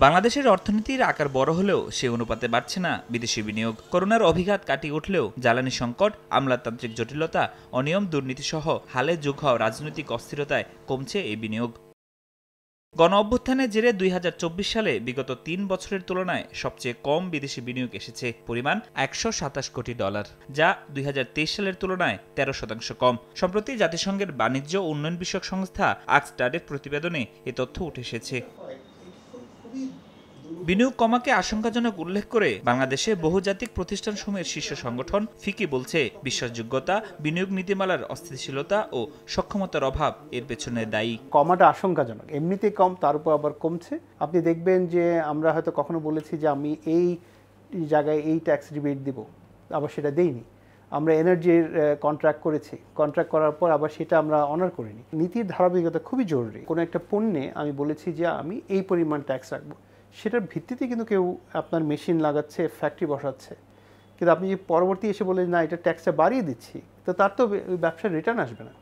বাংলাদেশের অর্থনীতির আকার বড় হলেও সে অনুপাতে বাড়ছে না বিদেশি বিনিয়োগ। করোনার অভিঘাত কাটিয়ে উঠলেও জ্বালানি সংকট, আমলাতান্ত্রিক জটিলতা, অনিয়ম, দুর্নীতিসহ হালে যোগ হওয়া রাজনৈতিক অস্থিরতায় কমছে এই বিনিয়োগ। গণ অভ্যুত্থানের জেরে ২০২৪ সালে বিগত ৩ বছরের তুলনায় সবচেয়ে কম বিদেশি বিনিয়োগ এসেছে, পরিমাণ $১২৭ কোটি, যা ২০২৩ সালের তুলনায় ১৩% কম। সম্প্রতি জাতিসংঘের বাণিজ্য ও উন্নয়ন বিষয়ক সংস্থা আকসটাডের প্রতিবেদনে এ তথ্য উঠে এসেছে। বিনিয়োগ কমাকে আশঙ্কাজনক উল্লেখ করে বাংলাদেশে বহুজাতিক প্রতিষ্ঠানসমূহের শীর্ষ সংগঠন ফিকি বলছে, বিশ্বাসযোগ্যতা, বিনিয়োগ নীতিমালার অস্থিতিশীলতা ও সক্ষমতার অভাব এর পেছনে দায়ী। কমাটা আশঙ্কাজনক, এমনিতেই কম, তার উপর আবার কমছে। আপনি দেখবেন যে আমরা হয়তো কখনো বলেছি যে আমি এই জায়গায় এই ট্যাক্স রিবেট দিব, আবার সেটা দেইনি। আমরা এনার্জির কন্ট্রাক্ট করেছি, কন্ট্রাক্ট করার পর আবার সেটা আমরা অনার করিনি। নীতির ধারাবাহিকতা খুবই জরুরি। কোনো একটা পণ্যে আমি বলেছি যে আমি এই পরিমাণ ট্যাক্স রাখবো, সেটার ভিত্তিতে কিন্তু কেউ আপনার মেশিন লাগাচ্ছে, ফ্যাক্টরি বসাচ্ছে, কিন্তু আপনি যে পরবর্তী এসে বলেন না এটা ট্যাক্সটা বাড়িয়ে দিচ্ছি, তো তার তো ব্যবসার রিটার্ন আসবে না।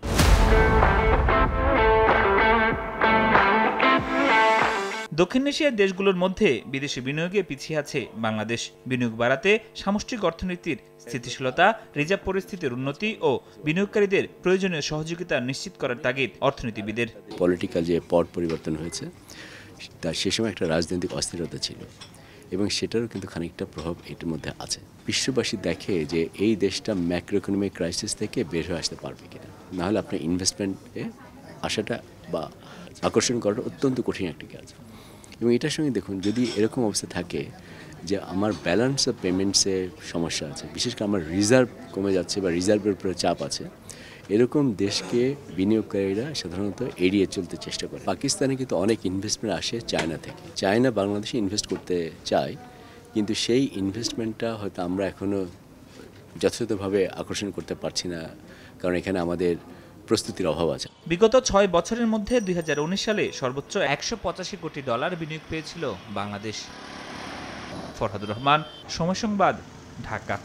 দক্ষিণ এশিয়ার দেশগুলোর মধ্যে বিদেশি বিনিয়োগে পিছিয়ে আছে বাংলাদেশ। বিনিয়োগ বাড়াতে সামষ্টিক অর্থনীতির স্থিতিশীলতা, রিজার্ভ পরিস্থিতির উন্নতি ও বিনিয়োগকারীদের প্রয়োজনীয় সহযোগিতা নিশ্চিত করার তাগিদ অর্থনীতিবিদের। পলিটিক্যাল যে পট পরিবর্তন হয়েছে, তার সে সময় একটা রাজনৈতিক অস্থিরতা ছিল এবং সেটারও কিন্তু খানিকটা প্রভাব এটার মধ্যে আছে। বিশ্ববাসী দেখে যে এই দেশটা ম্যাক্রো ইকোনমিক ক্রাইসিস থেকে বের হয়ে আসতে পারবে কিনা, নাহলে আপনার ইনভেস্টমেন্টে আসাটা বা আকর্ষণ করাটা অত্যন্ত কঠিন একটি কাজ। এবং এটার সঙ্গে দেখুন, যদি এরকম অবস্থা থাকে যে আমার ব্যালেন্স অফ পেমেন্টসে সমস্যা আছে, বিশেষ করে আমার রিজার্ভ কমে যাচ্ছে বা রিজার্ভের উপরে চাপ আছে, এরকম দেশকে বিনিয়োগকারীরা সাধারণত এড়িয়ে চলতে চেষ্টা করে। পাকিস্তানে কিন্তু অনেক ইনভেস্টমেন্ট আসে চায়না থেকে। চায়না বাংলাদেশে ইনভেস্ট করতে চায়, কিন্তু সেই ইনভেস্টমেন্টটা হয়তো আমরা এখনও যথাযথভাবে আকর্ষণ করতে পারছি না, কারণ এখানে আমাদের প্রস্তুতির অভাব আছে। বিগত ৬ বছরের মধ্যে ২০১৯ সালে সর্বোচ্চ $১৮৫ কোটি বিনিয়োগ পেয়েছিল বাংলাদেশ। ফরহাদুর রহমান, সময় সংবাদ, ঢাকা।